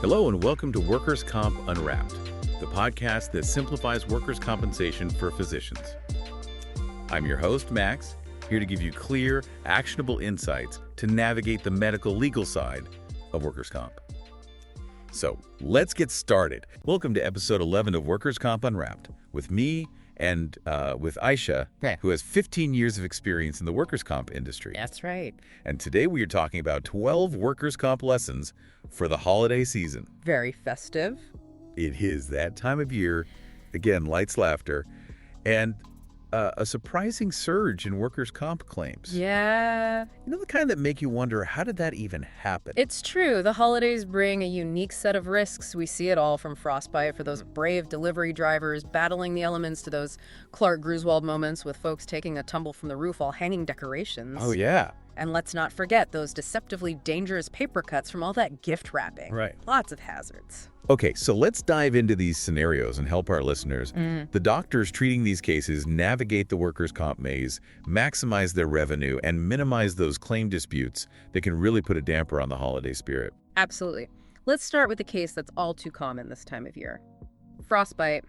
Hello and welcome to Workers' Comp Unwrapped, the podcast that simplifies workers' compensation for physicians. I'm your host, Max, here to give you clear, actionable insights to navigate the medical legal side of workers' comp. So let's get started. Welcome to episode 11 of Workers' Comp Unwrapped with me and with Ayesha, who has 15 years of experience in the workers' comp industry. That's right. And today we are talking about 12 workers' comp lessons for the holiday season. Very festive. It is that time of year. Again, lights, laughter, and a surprising surge in workers' comp claims. Yeah. You know, the kind that make you wonder, how did that even happen? It's true. The holidays bring a unique set of risks. We see it all from Frostbite for those brave delivery drivers battling the elements to those Clark Griswold moments with folks taking a tumble from the roof while hanging decorations. Oh, yeah. And let's not forget those deceptively dangerous paper cuts from all that gift wrapping. Right. Lots of hazards. Okay, so let's dive into these scenarios and help our listeners. The doctors treating these cases navigate the workers' comp maze, maximize their revenue, and minimize those claim disputes that can really put a damper on the holiday spirit. Absolutely. Let's start with a case that's all too common this time of year. Frostbite.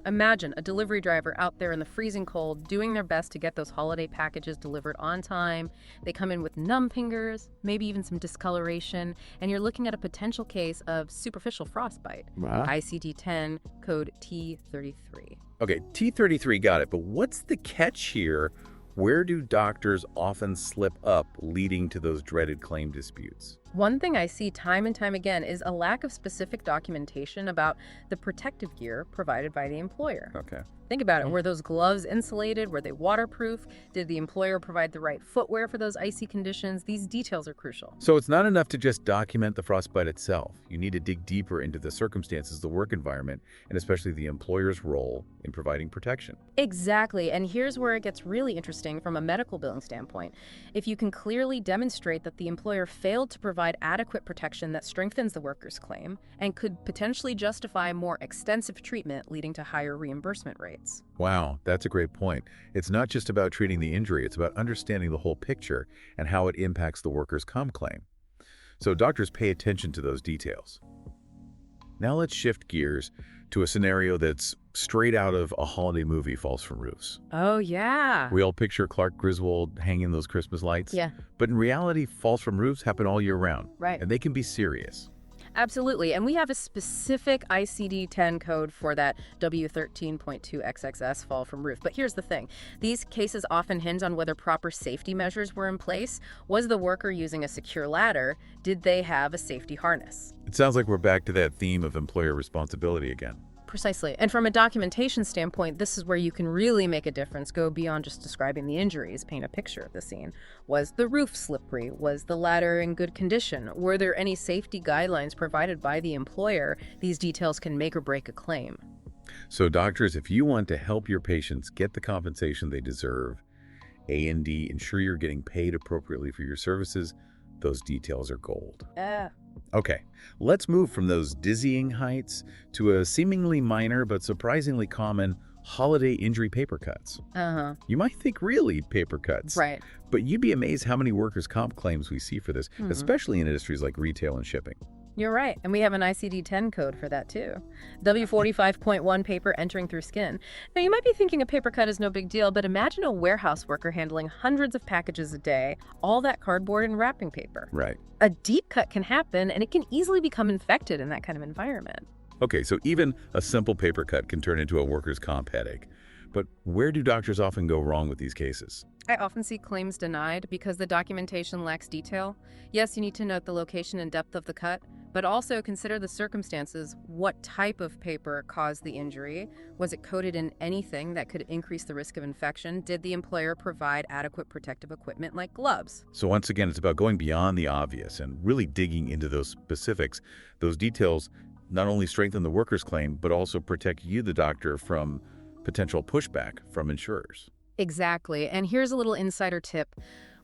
Imagine a delivery driver out there in the freezing cold doing their best to get those holiday packages delivered on time. They come in with numb fingers, maybe even some discoloration, and you're looking at a potential case of superficial frostbite. ICD-10 code T33. Okay, T33, got it, but what's the catch here? Where do doctors often slip up, leading to those dreaded claim disputes? One thing I see time and time again is a lack of specific documentation about the protective gear provided by the employer. Okay. Think about it. Were those gloves insulated? Were they waterproof? Did the employer provide the right footwear for those icy conditions? These details are crucial. So it's not enough to just document the frostbite itself. You need to dig deeper into the circumstances, the work environment, and especially the employer's role in providing protection. Exactly. And here's where it gets really interesting from a medical billing standpoint. If you can clearly demonstrate that the employer failed to provide adequate protection that strengthens the worker's claim and could potentially justify more extensive treatment leading to higher reimbursement rates. Wow, that's a great point. It's not just about treating the injury, it's about understanding the whole picture and how it impacts the worker's comp claim. So doctors pay attention to those details. Now let's shift gears to a scenario that's straight out of a holiday movie, Falls from Roofs. Oh, yeah. We all picture Clark Griswold hanging those Christmas lights. Yeah. But in reality, falls from roofs happen all year round. Right. And they can be serious. Absolutely. And we have a specific ICD-10 code for that W13.2XXS fall from roof. But here's the thing. These cases often hinge on whether proper safety measures were in place. Was the worker using a secure ladder? Did they have a safety harness? It sounds like we're back to that theme of employer responsibility again. Precisely. And from a documentation standpoint, this is where you can really make a difference, go beyond just describing the injuries, paint a picture of the scene. Was the roof slippery? Was the ladder in good condition? Were there any safety guidelines provided by the employer? These details can make or break a claim. So doctors, if you want to help your patients get the compensation they deserve, A&D, ensure you're getting paid appropriately for your services, those details are gold. Okay, let's move from those dizzying heights to a seemingly minor but surprisingly common holiday injury paper cuts. You might think really paper cuts. Right. But you'd be amazed how many workers' comp claims we see for this, especially in industries like retail and shipping. You're right. And we have an ICD-10 code for that too. W45.1 paper entering through skin. Now, you might be thinking a paper cut is no big deal, but imagine a warehouse worker handling hundreds of packages a day, all that cardboard and wrapping paper. Right. A deep cut can happen, and it can easily become infected in that kind of environment. Okay, so even a simple paper cut can turn into a workers' comp headache. But where do doctors often go wrong with these cases? I often see claims denied because the documentation lacks detail. Yes, you need to note the location and depth of the cut, but also consider the circumstances. What type of paper caused the injury? Was it coated in anything that could increase the risk of infection? Did the employer provide adequate protective equipment like gloves? So once again, it's about going beyond the obvious and really digging into those specifics. Those details not only strengthen the worker's claim, but also protect you, the doctor, from potential pushback from insurers. Exactly. And here's a little insider tip.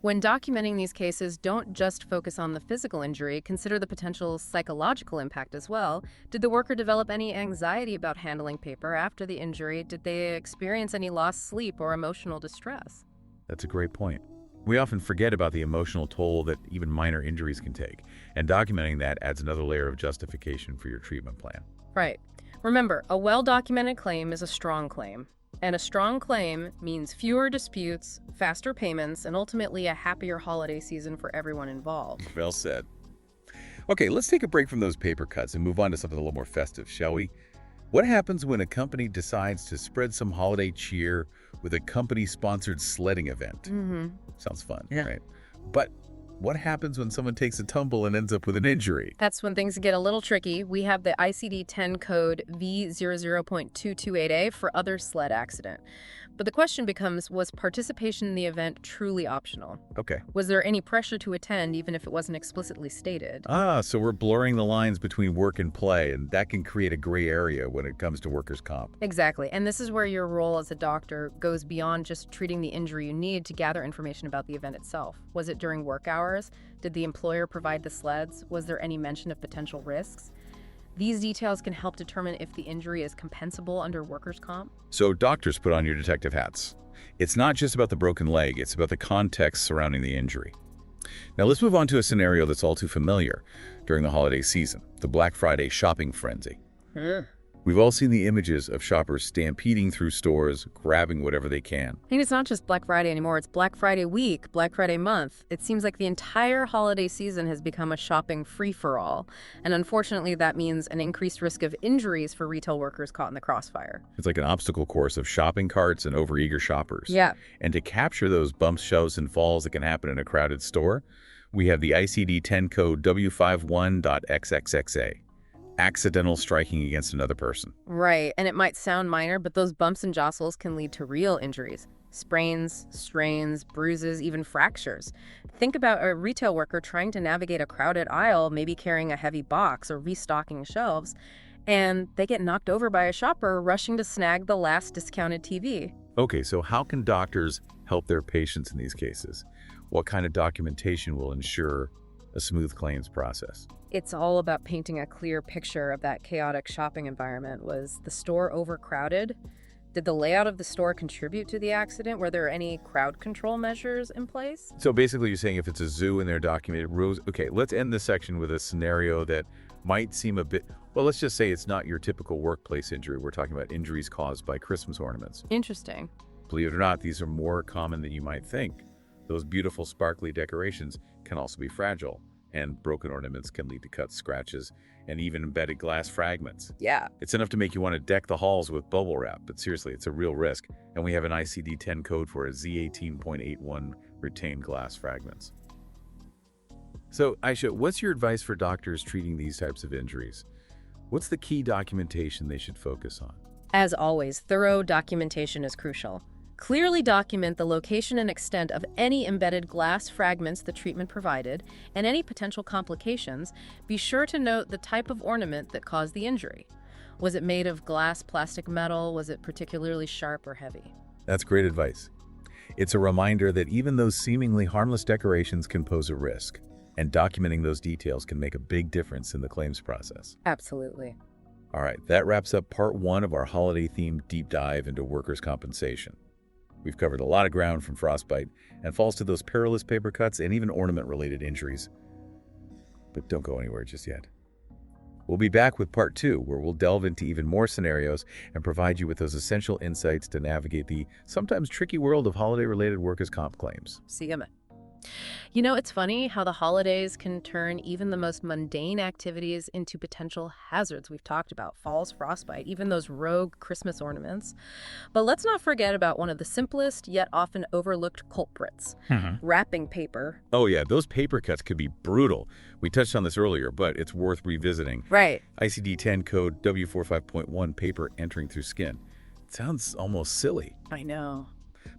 When documenting these cases, don't just focus on the physical injury, consider the potential psychological impact as well. Did the worker develop any anxiety about handling paper after the injury? Did they experience any lost sleep or emotional distress? That's a great point. We often forget about the emotional toll that even minor injuries can take, and documenting that adds another layer of justification for your treatment plan. Right. Remember, a well-documented claim is a strong claim. And a strong claim means fewer disputes, faster payments, and ultimately a happier holiday season for everyone involved. Well said. Okay, let's take a break from those paper cuts and move on to something a little more festive, shall we? What happens when a company decides to spread some holiday cheer with a company-sponsored sledding event? Sounds fun, right? But what happens when someone takes a tumble and ends up with an injury? That's when things get a little tricky. We have the ICD-10 code V00.228A for other sled accident. But the question becomes, was participation in the event truly optional? Okay. Was there any pressure to attend even if it wasn't explicitly stated? So we're blurring the lines between work and play, and that can create a gray area when it comes to workers' comp. Exactly. And this is where your role as a doctor goes beyond just treating the injury. You need to gather information about the event itself. Was it during work hours? Did the employer provide the sleds? Was there any mention of potential risks? These details can help determine if the injury is compensable under workers' comp. So doctors, put on your detective hats. It's not just about the broken leg, it's about the context surrounding the injury. Now let's move on to a scenario that's all too familiar during the holiday season, the Black Friday shopping frenzy. We've all seen the images of shoppers stampeding through stores, grabbing whatever they can. And it's not just Black Friday anymore, it's Black Friday week, Black Friday month. It seems like the entire holiday season has become a shopping free-for-all. And unfortunately, that means an increased risk of injuries for retail workers caught in the crossfire. It's like an obstacle course of shopping carts and overeager shoppers. Yeah. And to capture those bumps, shoves, and falls that can happen in a crowded store, we have the ICD-10 code W51.XXXA. Accidental striking against another person. Right, and it might sound minor, but those bumps and jostles can lead to real injuries. Sprains, strains, bruises, even fractures. Think about a retail worker trying to navigate a crowded aisle, maybe carrying a heavy box or restocking shelves, and they get knocked over by a shopper rushing to snag the last discounted TV. Okay, so how can doctors help their patients in these cases? What kind of documentation will ensure a smooth claims process? It's all about painting a clear picture of that chaotic shopping environment. Was the store overcrowded? Did the layout of the store contribute to the accident? Were there any crowd control measures in place? So basically you're saying if it's a zoo and they're documented rules. Okay, let's end this section with a scenario that might seem a bit, well, let's just say it's not your typical workplace injury. We're talking about injuries caused by Christmas ornaments. Interesting. Believe it or not, these are more common than you might think. Those beautiful sparkly decorations can also be fragile, and broken ornaments can lead to cuts, scratches, and even embedded glass fragments. Yeah. It's enough to make you want to deck the halls with bubble wrap, but seriously, it's a real risk. And we have an ICD-10 code for a Z18.81 retained glass fragments. So, Ayesha, what's your advice for doctors treating these types of injuries? What's the key documentation they should focus on? As always, thorough documentation is crucial. Clearly document the location and extent of any embedded glass fragments the treatment provided and any potential complications. Be sure to note the type of ornament that caused the injury. Was it made of glass, plastic, metal? Was it particularly sharp or heavy? That's great advice. It's a reminder that even those seemingly harmless decorations can pose a risk, and documenting those details can make a big difference in the claims process. Absolutely. All right, that wraps up part 1 of our holiday-themed deep dive into workers' compensation. We've covered a lot of ground from Frostbite and falls to those perilous paper cuts and even ornament-related injuries. But don't go anywhere just yet. We'll be back with part 2, where we'll delve into even more scenarios and provide you with those essential insights to navigate the sometimes tricky world of holiday-related workers' comp claims. See you, man. You know, it's funny how the holidays can turn even the most mundane activities into potential hazards. We've talked about falls, frostbite, even those rogue Christmas ornaments. But let's not forget about one of the simplest yet often overlooked culprits, wrapping paper. Oh yeah, those paper cuts could be brutal. We touched on this earlier, but it's worth revisiting. Right. ICD-10 code W45.1, paper entering through skin. It sounds almost silly. I know.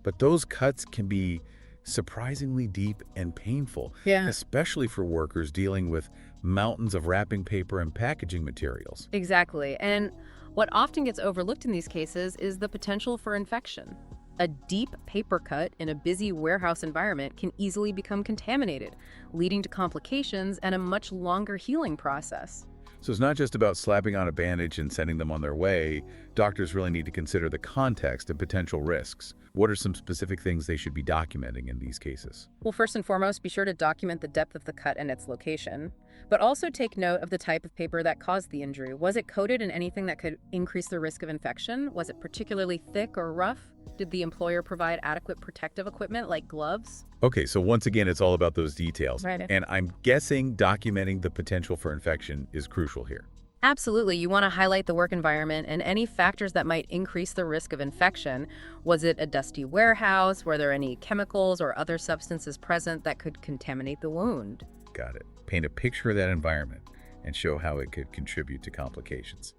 But those cuts can be surprisingly deep and painful, especially for workers dealing with mountains of wrapping paper and packaging materials. Exactly. And what often gets overlooked in these cases is the potential for infection. A deep paper cut in a busy warehouse environment can easily become contaminated, leading to complications and a much longer healing process. So it's not just about slapping on a bandage and sending them on their way. doctors really need to consider the context and potential risks. What are some specific things they should be documenting in these cases? Well, first and foremost, be sure to document the depth of the cut and its location. But also take note of the type of paper that caused the injury. Was it coated in anything that could increase the risk of infection? Was it particularly thick or rough? Did the employer provide adequate protective equipment like gloves? Okay, so once again, it's all about those details. Right. And I'm guessing documenting the potential for infection is crucial here. Absolutely. You want to highlight the work environment and any factors that might increase the risk of infection. Was it a dusty warehouse? Were there any chemicals or other substances present that could contaminate the wound? Got it. Paint a picture of that environment and show how it could contribute to complications.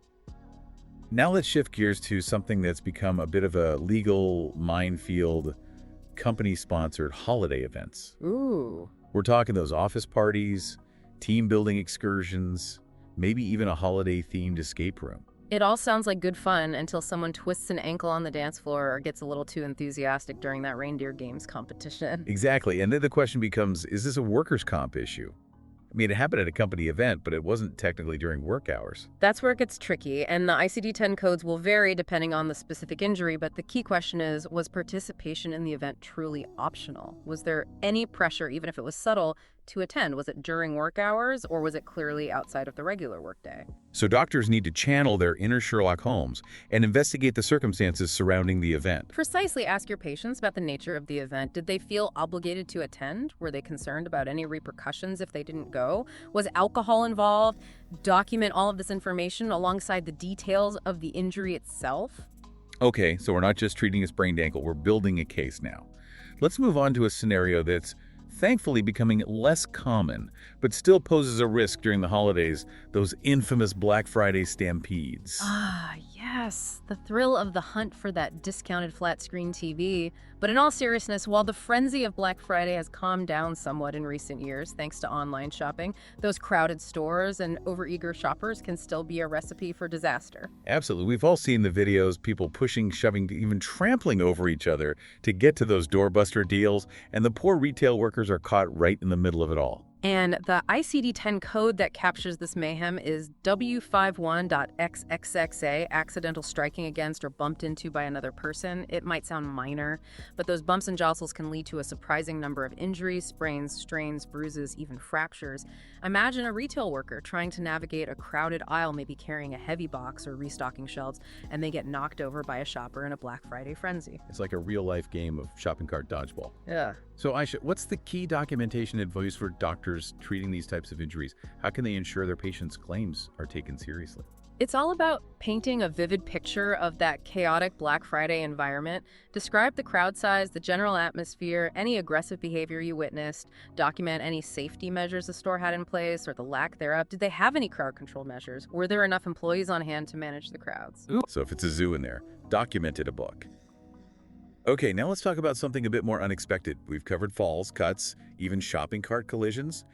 Now let's shift gears to something that's become a bit of a legal minefield: company-sponsored holiday events. Ooh. We're talking those office parties, team-building excursions, maybe even a holiday-themed escape room. It all sounds like good fun until someone twists an ankle on the dance floor or gets a little too enthusiastic during that reindeer games competition. Exactly. And then the question becomes, is this a workers' comp issue? I mean, it happened at a company event, but it wasn't technically during work hours. That's where it gets tricky, and the ICD-10 codes will vary depending on the specific injury, but the key question is, was participation in the event truly optional? Was there any pressure, even if it was subtle, to attend? Was it during work hours, or was it clearly outside of the regular workday? So doctors need to channel their inner Sherlock Holmes and investigate the circumstances surrounding the event. Precisely. Ask your patients about the nature of the event. Did they feel obligated to attend? Were they concerned about any repercussions if they didn't go? Was alcohol involved? Document all of this information alongside the details of the injury itself. Okay, so we're not just treating a sprained ankle, we're building a case now. Let's move on to a scenario that's thankfully becoming less common, but still poses a risk during the holidays: those infamous Black Friday stampedes. Ah, yes, the thrill of the hunt for that discounted flat-screen TV. But in all seriousness, while the frenzy of Black Friday has calmed down somewhat in recent years thanks to online shopping, those crowded stores and overeager shoppers can still be a recipe for disaster. Absolutely. We've all seen the videos, people pushing, shoving, even trampling over each other to get to those doorbuster deals, and the poor retail workers are caught right in the middle of it all. And the ICD-10 code that captures this mayhem is W51.XXXA, accidental striking against or bumped into by another person. It might sound minor, but those bumps and jostles can lead to a surprising number of injuries, sprains, strains, bruises, even fractures. Imagine a retail worker trying to navigate a crowded aisle, maybe carrying a heavy box or restocking shelves, and they get knocked over by a shopper in a Black Friday frenzy. It's like a real-life game of shopping cart dodgeball. Yeah. So Ayesha, what's the key documentation advice for doctors treating these types of injuries? How can they ensure their patients' claims are taken seriously? It's all about painting a vivid picture of that chaotic Black Friday environment. Describe the crowd size, the general atmosphere, any aggressive behavior you witnessed. Document any safety measures the store had in place or the lack thereof. Did they have any crowd control measures? Were there enough employees on hand to manage the crowds? So if it's a zoo in there, document it a book. Okay, now let's talk about something a bit more unexpected. We've covered falls, cuts, even shopping cart collisions.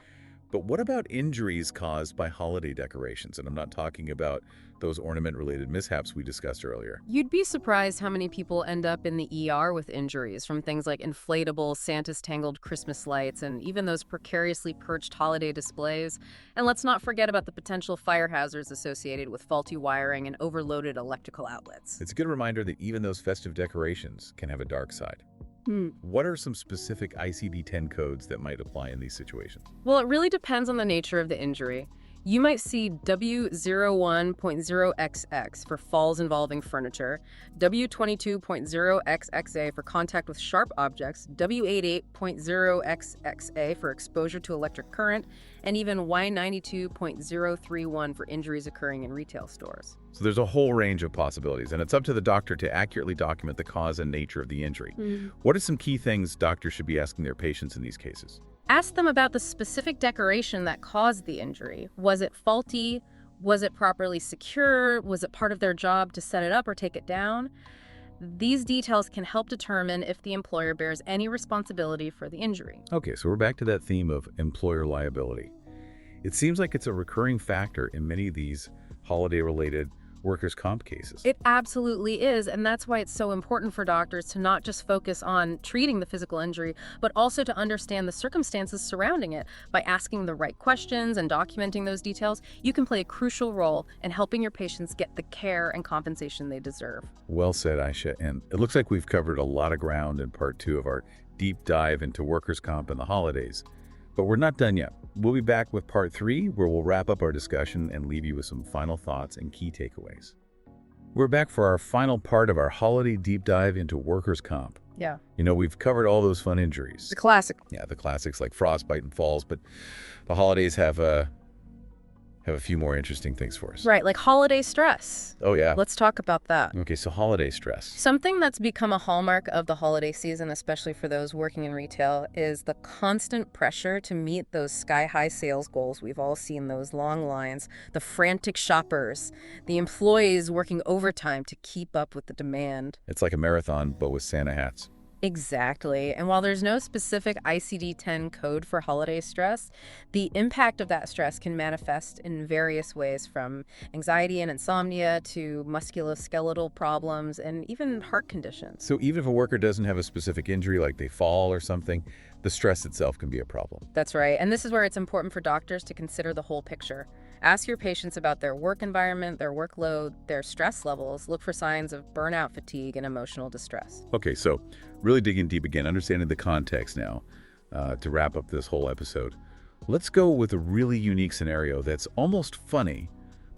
But what about injuries caused by holiday decorations? And I'm not talking about those ornament-related mishaps we discussed earlier. You'd be surprised how many people end up in the ER with injuries from things like inflatable, Santa's tangled Christmas lights, and even those precariously perched holiday displays. And let's not forget about the potential fire hazards associated with faulty wiring and overloaded electrical outlets. It's a good reminder that even those festive decorations can have a dark side. What are some specific ICD-10 codes that might apply in these situations? Well, it really depends on the nature of the injury. You might see W01.0XX for falls involving furniture, W22.0XXA for contact with sharp objects, W88.0XXA for exposure to electric current, and even Y92.031 for injuries occurring in retail stores. So there's a whole range of possibilities, and it's up to the doctor to accurately document the cause and nature of the injury. What are some key things doctors should be asking their patients in these cases? Ask them about the specific decoration that caused the injury. Was it faulty? Was it properly secure? Was it part of their job to set it up or take it down? These details can help determine if the employer bears any responsibility for the injury. Okay, so we're back to that theme of employer liability. It seems like it's a recurring factor in many of these holiday-related workers' comp cases. It absolutely is, and that's why it's so important for doctors to not just focus on treating the physical injury, but also to understand the circumstances surrounding it. By asking the right questions and documenting those details, you can play a crucial role in helping your patients get the care and compensation they deserve. Well said, Ayesha. And it looks like we've covered a lot of ground in part 2 of our deep dive into workers' comp and the holidays. But we're not done yet. We'll be back with part 3, where we'll wrap up our discussion and leave you with some final thoughts and key takeaways. We're back for our final part of our holiday deep dive into workers' comp. Yeah. We've covered all those fun injuries. The classic. Yeah, the classics like frostbite and falls, but the holidays have a few more interesting things for us. Right, like holiday stress. Oh, yeah. Let's talk about that. Okay, so holiday stress. Something that's become a hallmark of the holiday season, especially for those working in retail, is the constant pressure to meet those sky-high sales goals. We've all seen those long lines, the frantic shoppers, the employees working overtime to keep up with the demand. It's like a marathon, but with Santa hats. Exactly. And while there's no specific ICD-10 code for holiday stress, the impact of that stress can manifest in various ways, from anxiety and insomnia to musculoskeletal problems and even heart conditions. So even if a worker doesn't have a specific injury, like they fall or something, the stress itself can be a problem. That's right. And this is where it's important for doctors to consider the whole picture. Ask your patients about their work environment, their workload, their stress levels. Look for signs of burnout, fatigue, and emotional distress. Okay, so really digging deep again, understanding the context now to wrap up this whole episode. Let's go with a really unique scenario that's almost funny,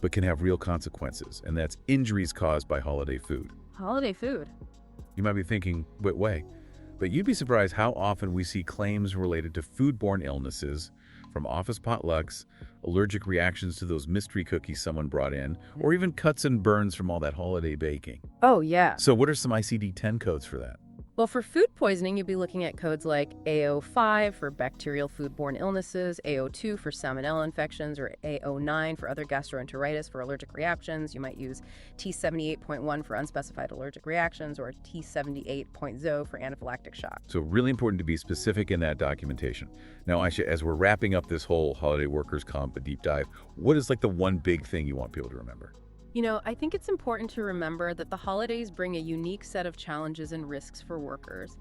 but can have real consequences, and that's injuries caused by holiday food. Holiday food? You might be thinking, wait, but you'd be surprised how often we see claims related to foodborne illnesses, from office potlucks, allergic reactions to those mystery cookies someone brought in, or even cuts and burns from all that holiday baking. Oh, yeah. So what are some ICD-10 codes for that? Well, for food poisoning, you'd be looking at codes like AO5 for bacterial foodborne illnesses, AO2 for salmonella infections, or AO9 for other gastroenteritis for allergic reactions. You might use T78.1 for unspecified allergic reactions, or T78.0 for anaphylactic shock. So really important to be specific in that documentation. Now, Ayesha, as we're wrapping up this whole holiday workers' comp deep dive, what is like the one big thing you want people to remember? I think it's important to remember that the holidays bring a unique set of challenges and risks for workers.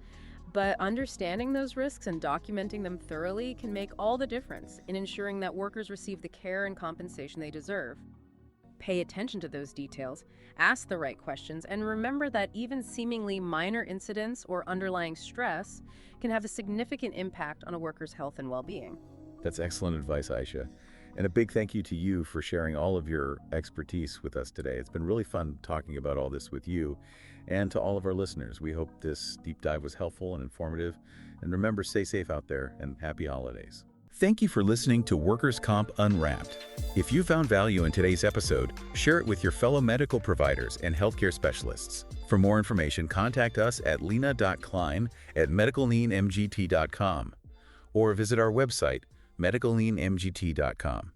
But understanding those risks and documenting them thoroughly can make all the difference in ensuring that workers receive the care and compensation they deserve. Pay attention to those details, ask the right questions, and remember that even seemingly minor incidents or underlying stress can have a significant impact on a worker's health and well-being. That's excellent advice, Ayesha. And a big thank you to you for sharing all of your expertise with us today. It's been really fun talking about all this with you. And to all of our listeners, we hope this deep dive was helpful and informative. And remember, stay safe out there and happy holidays. Thank you for listening to Workers' Comp Unwrapped. If you found value in today's episode, share it with your fellow medical providers and healthcare specialists. For more information, contact us at lena.klein@medicallienmgt.com or visit our website, medicallienmgt.com.